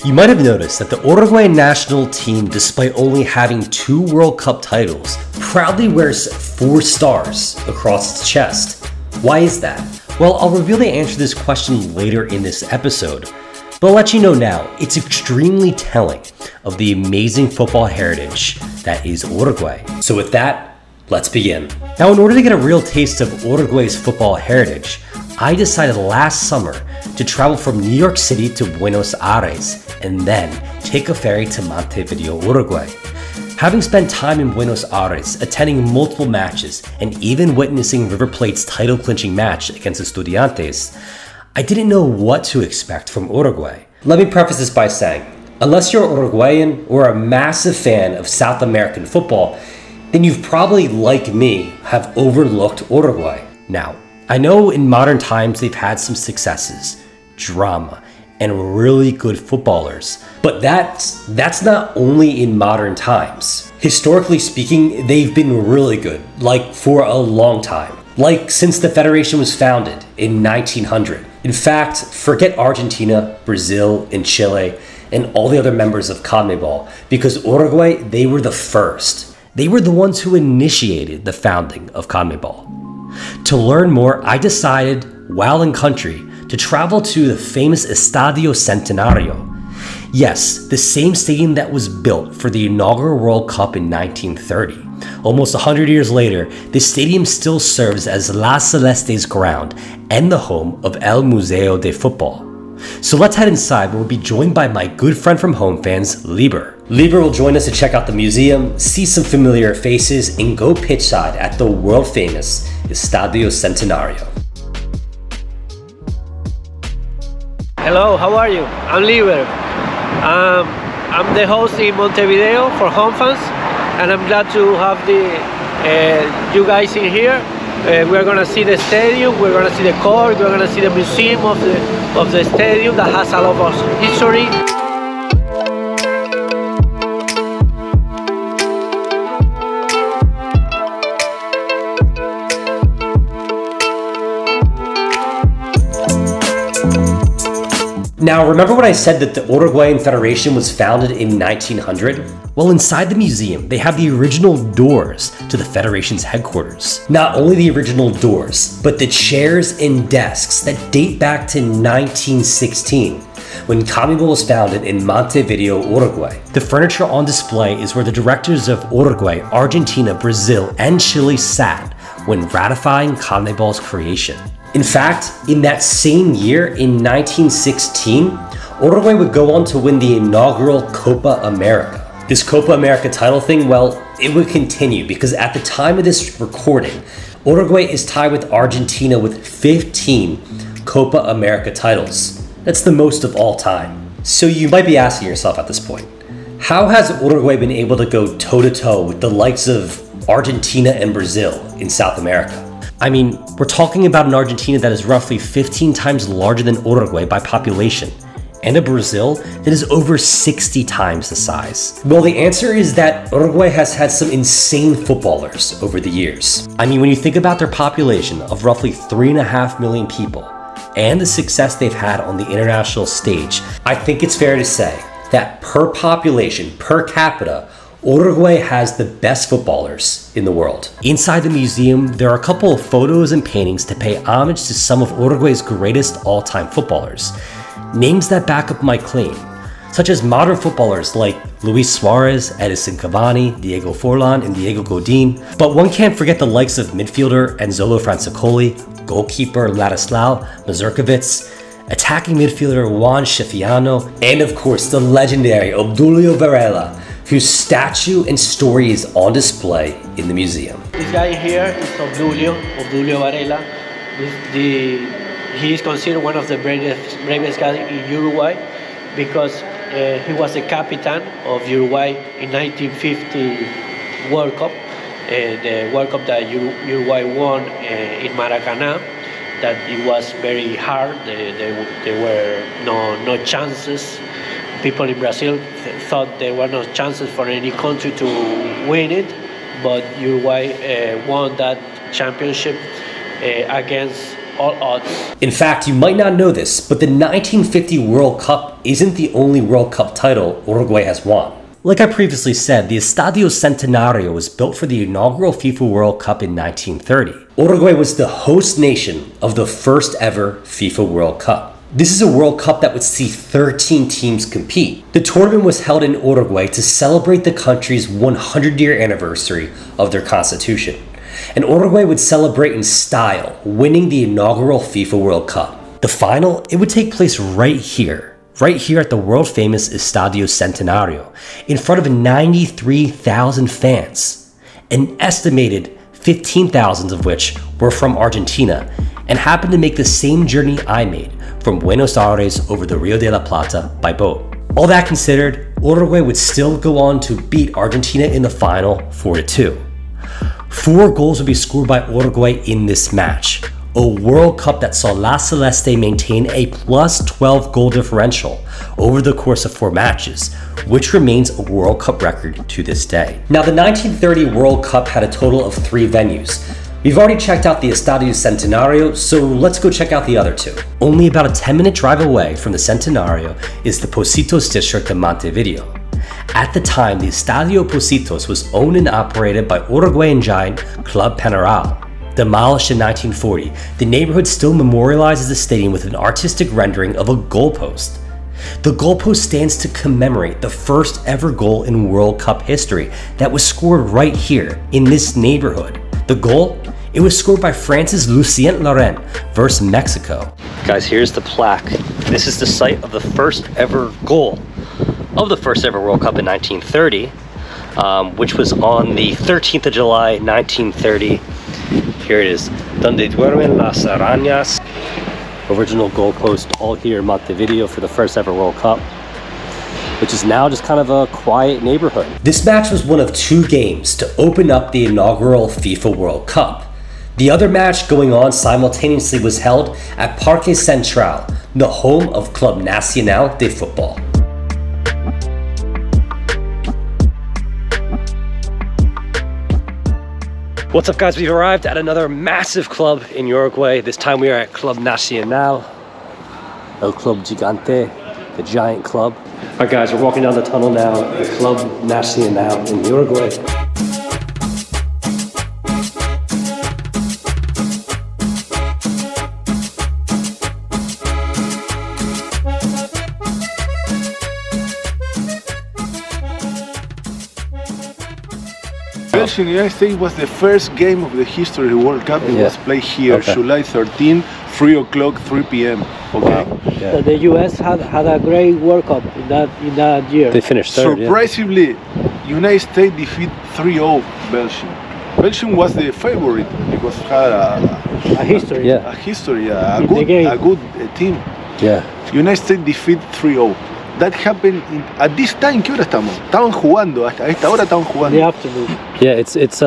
You might have noticed that the Uruguayan national team, despite only having 2 World Cup titles, proudly wears 4 stars across its chest. Why is that? Well, I'll reveal the answer to this question later in this episode, but I'll let you know now, it's extremely telling of the amazing football heritage that is Uruguay. So with that, let's begin. Now, in order to get a real taste of Uruguay's football heritage, I decided last summer to travel from New York City to Buenos Aires and then take a ferry to Montevideo, Uruguay. Having spent time in Buenos Aires, attending multiple matches, and even witnessing River Plate's title-clinching match against Estudiantes, I didn't know what to expect from Uruguay. Let me preface this by saying, unless you're Uruguayan or a massive fan of South American football, then you've probably, like me, have overlooked Uruguay. Now, I know in modern times they've had some successes, drama, and really good footballers, but that's not only in modern times. Historically speaking, they've been really good, like for a long time, like since the Federation was founded in 1900. In fact, forget Argentina, Brazil, and Chile, and all the other members of CONMEBOL, because Uruguay, they were the first. They were the ones who initiated the founding of CONMEBOL. To learn more, I decided, while in country, to travel to the famous Estadio Centenario. Yes, the same stadium that was built for the inaugural World Cup in 1930. Almost 100 years later, this stadium still serves as La Celeste's ground and the home of El Museo de Football. So let's head inside where we'll be joined by my good friend from Home Fans, Lieber. Lieber will join us to check out the museum, see some familiar faces, and go pitchside at the world-famous Estadio Centenario. Hello, how are you? I'm Lieber. I'm the host in Montevideo for Home Fans, and I'm glad to have you guys in here. We're gonna see the stadium, we're gonna see the court, we're gonna see the museum of the stadium that has a lot of history. Now, remember when I said that the Uruguayan Federation was founded in 1900? Well, inside the museum, they have the original doors to the Federation's headquarters. Not only the original doors, but the chairs and desks that date back to 1916, when CONMEBOL was founded in Montevideo, Uruguay. The furniture on display is where the directors of Uruguay, Argentina, Brazil, and Chile sat when ratifying CONMEBOL's creation. In fact, in that same year, in 1916, Uruguay would go on to win the inaugural Copa America. This Copa America title thing, well, it would continue because at the time of this recording, Uruguay is tied with Argentina with 15 Copa America titles. That's the most of all time. So you might be asking yourself at this point, how has Uruguay been able to go toe-to-toe with the likes of Argentina and Brazil in South America? I mean, we're talking about an Argentina that is roughly 15 times larger than Uruguay by population, and a Brazil that is over 60 times the size. Well, the answer is that Uruguay has had some insane footballers over the years. I mean, when you think about their population of roughly 3.5 million people, and the success they've had on the international stage, I think it's fair to say that per population, per capita, Uruguay has the best footballers in the world. Inside the museum, there are a couple of photos and paintings to pay homage to some of Uruguay's greatest all-time footballers. Names that back up my claim, such as modern footballers like Luis Suarez, Edison Cavani, Diego Forlan, and Diego Godin. But one can't forget the likes of midfielder Enzolo Francescoli, goalkeeper Ladislao Mazurkiewicz, attacking midfielder Juan Schifiano, and of course the legendary Obdulio Varela, whose statue and story is on display in the museum. This guy here is Obdulio Varela. He is considered one of the bravest guys in Uruguay because he was the captain of Uruguay in 1950 World Cup, the World Cup that Uruguay won in Maracanã. That it was very hard. There were no chances. People in Brazil thought there were no chances for any country to win it, but Uruguay won that championship against all odds. In fact, you might not know this, but the 1950 World Cup isn't the only World Cup title Uruguay has won. Like I previously said, the Estadio Centenario was built for the inaugural FIFA World Cup in 1930. Uruguay was the host nation of the first ever FIFA World Cup. This is a World Cup that would see 13 teams compete. The tournament was held in Uruguay to celebrate the country's 100-year anniversary of their constitution. And Uruguay would celebrate in style, winning the inaugural FIFA World Cup. The final, it would take place right here at the world-famous Estadio Centenario, in front of 93,000 fans, an estimated 15,000 of which were from Argentina and happened to make the same journey I made from Buenos Aires over the Rio de la Plata by boat. All that considered, Uruguay would still go on to beat Argentina in the final 4-2. 4 goals would be scored by Uruguay in this match, a World Cup that saw La Celeste maintain a +12 goal differential over the course of 4 matches, which remains a World Cup record to this day. Now, the 1930 World Cup had a total of 3 venues. We've already checked out the Estadio Centenario, so let's go check out the other 2. Only about a 10-minute drive away from the Centenario is the Pocitos district of Montevideo. At the time, the Estadio Pocitos was owned and operated by Uruguayan giant Club Peñarol. Demolished in 1940, the neighborhood still memorializes the stadium with an artistic rendering of a goalpost. The goalpost stands to commemorate the first ever goal in World Cup history that was scored right here in this neighborhood. The goal? It was scored by France's Lucien Laurent versus Mexico. Guys, here's the plaque. This is the site of the first ever goal of the first ever World Cup in 1930, which was on the 13th of July, 1930. Here it is. Donde duermen las arañas. Original goalpost all here in Montevideo for the first ever World Cup, which is now just kind of a quiet neighborhood. This match was one of 2 games to open up the inaugural FIFA World Cup. The other match going on simultaneously was held at Parque Central, the home of Club Nacional de Football. What's up, guys? We've arrived at another massive club in Uruguay. This time we are at Club Nacional, El Club Gigante, the giant club. All right, guys, we're walking down the tunnel now at Club Nacional in Uruguay. Belgium United States was the first game of the history of the World Cup. It was played here, July 13, 3 o'clock, 3 p.m. Okay. Wow. Yeah. So the US had a great World Cup in that year. They finished third. Surprisingly, United States defeat 3-0 Belgium. Belgium was the favorite because it had a history. Yeah. A good team. Yeah. United States defeat 3-0. That happened at this time. ¿Qué hora estamos? Estaban jugando, hasta esta hora estaban jugando. The afternoon. Yeah, it's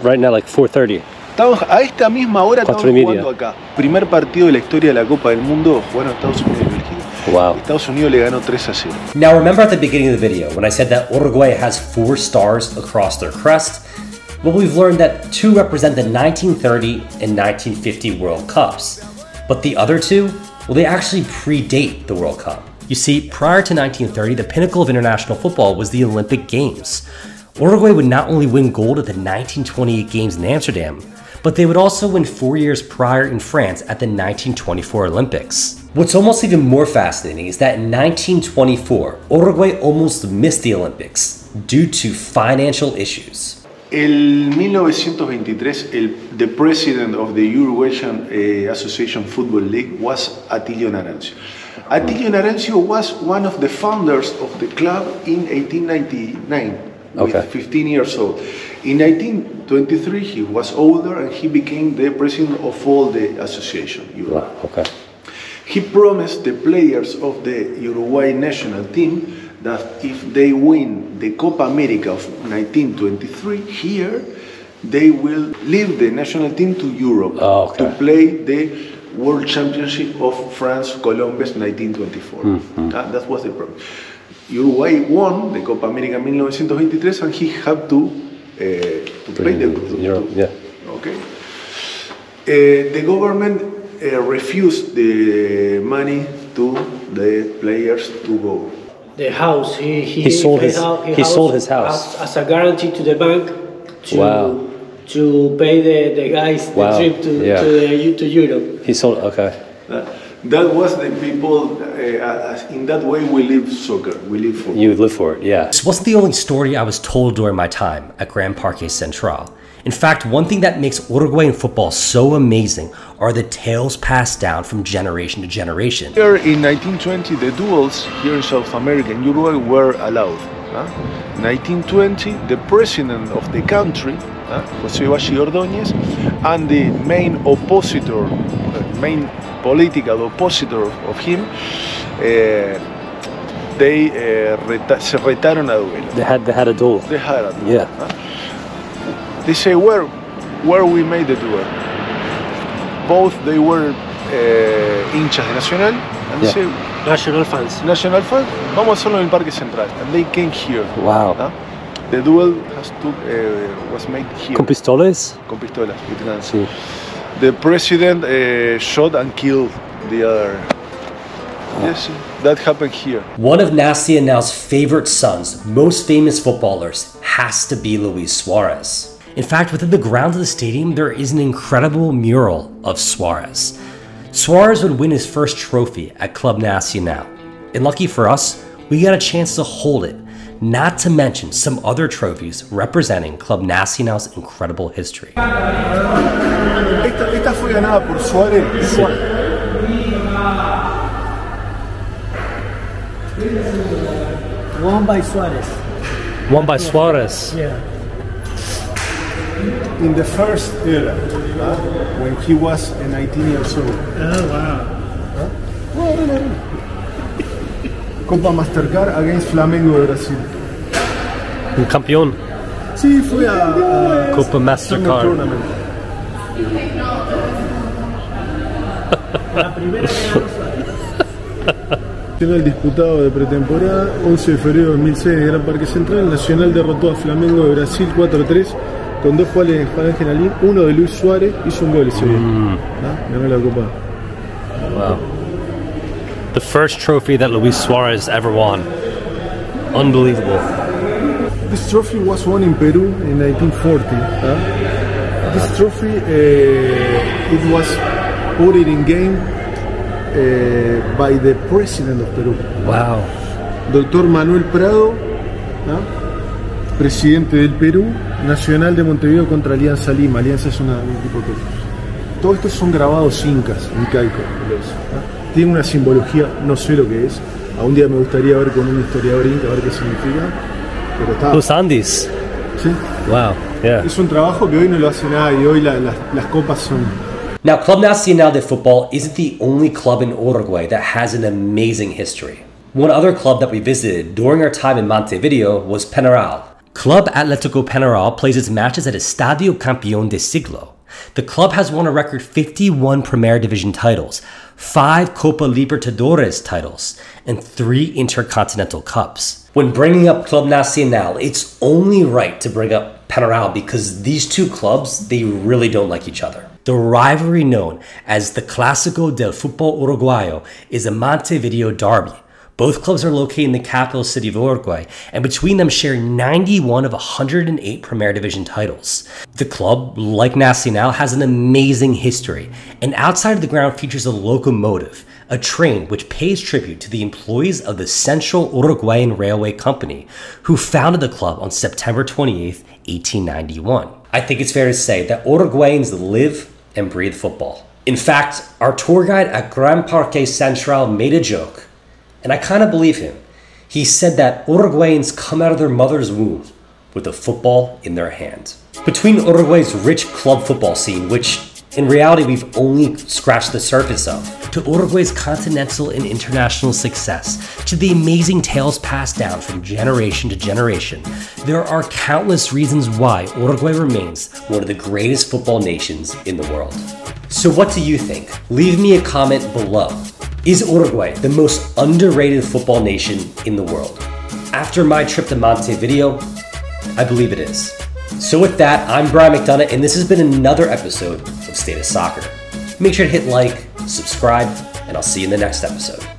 right now like 4:30. A esta misma hora estaban jugando acá. Primer partido de la historia de la Copa del Mundo, bueno, Estados Unidos y Bélgica. Wow. Estados Unidos le ganó 3-0. Now, remember at the beginning of the video when I said that Uruguay has 4 stars across their crest? Well, we've learned that 2 represent the 1930 and 1950 World Cups. But the other 2, well, they actually predate the World Cup. You see, prior to 1930, the pinnacle of international football was the Olympic Games. Uruguay would not only win gold at the 1928 Games in Amsterdam, but they would also win 4 years prior in France at the 1924 Olympics. What's almost even more fascinating is that in 1924, Uruguay almost missed the Olympics due to financial issues. En 1923, the president of the Uruguayan Association Football League was Attilio Narancio. Attilio Narancio was one of the founders of the club in 1899, with 15 years old. In 1923, he was older and he became the president of all the association. He promised the players of the Uruguay national team that if they win the Copa America of 1923 here, they will leave the national team to Europe to play the World Championship of France, Columbus, 1924. That was the problem. Uruguay won the Copa America in 1923, and he had to play the Europe. Okay. The government refused the money to the players to go. The house. He sold his house as a guarantee to the bank to Wow. to pay the guys the Wow. trip to Europe. He sold. Okay. That was the people. In that way, we live soccer. We live football. You would live for it, yeah. This wasn't the only story I was told during my time at Gran Parque Central. In fact, one thing that makes Uruguayan football so amazing are the tales passed down from generation to generation. Here in 1920, the duels here in South America, in Uruguay, were allowed. 1920, the president of the country, José Valle Ordóñez, and the main oppositor, main political oppositor of him, se retaron a duelo. They had a duel. They had a duel. Yeah. They say where we made the duel. Both they were hinchas de Nacional, and they say National fans. National fans. Vamos a hacerlo en el Parque Central, and they came here. Wow. The duel was made here. Con pistolas? Con pistolas, with guns. Sí. The president shot and killed the other. Yes, that happened here. One of Nacional's favorite sons, most famous footballers, has to be Luis Suarez. In fact, within the grounds of the stadium, there is an incredible mural of Suarez. Suarez would win his first trophy at Club Nacional. And lucky for us, we got a chance to hold it, not to mention some other trophies representing Club Nacional's incredible history. Esta fue ganada por Suarez. Sí. Won by Suarez. Won by Suarez. Yeah. In the first era, when he was 19 years old. Oh wow. Copa Mastercard against Flamengo de Brasil. Un campeón. Sí, fue a Copa Mastercard. Tournament. La primera El disputado de pretemporada, 11 de febrero de 2006 en el Gran Parque Central, Nacional derrotó a Flamengo de Brasil 4-3 con 2 goles de Juan Ángel Alín, uno de Luis Suárez, hizo un gol ese día. Ganó la Copa. Wow. The first trophy that Luis Suarez ever won. Unbelievable. This trophy was won in Peru in 1940. This trophy, it was put in game by the president of Peru. Wow. Doctor Manuel Prado, presidente del Perú, Nacional de Montevideo contra Alianza Lima. Alianza es un equipo que... Todo esto son grabados incaicos. Tiene una simbología, no sé lo que es. Algún día me gustaría ver con un historiador inca, a ver qué significa. Pero está... Los Andes. Sí. Wow. Yeah. Es un trabajo que hoy no lo hace nadie. Hoy las copas son... Now, Club Nacional de Football isn't the only club in Uruguay that has an amazing history. One other club that we visited during our time in Montevideo was Peñarol. Club Atlético Peñarol plays its matches at Estadio Campeón del Siglo. The club has won a record 51 Primera Division titles, 5 Copa Libertadores titles, and 3 Intercontinental Cups. When bringing up Club Nacional, it's only right to bring up Peñarol because these two clubs, they really don't like each other. The rivalry known as the Clásico del Fútbol Uruguayo is a Montevideo derby. Both clubs are located in the capital city of Uruguay, and between them share 91 of 108 Primera Division titles. The club, like Nacional, has an amazing history, and outside of the ground features a locomotive, a train which pays tribute to the employees of the Central Uruguayan Railway Company, who founded the club on September 28, 1891. I think it's fair to say that Uruguayans live and breathe football. In fact, our tour guide at Gran Parque Central made a joke, and I kind of believe him. He said that Uruguayans come out of their mother's womb with a football in their hand. Between Uruguay's rich club football scene, which in reality we've only scratched the surface of, to Uruguay's continental and international success, to the amazing tales passed down from generation to generation, there are countless reasons why Uruguay remains one of the greatest football nations in the world. So what do you think? Leave me a comment below. Is Uruguay the most underrated football nation in the world? After my trip to Montevideo, I believe it is. So with that, I'm Brian McDonough, and this has been another episode of State of Soccer. Make sure to hit like, subscribe, and I'll see you in the next episode.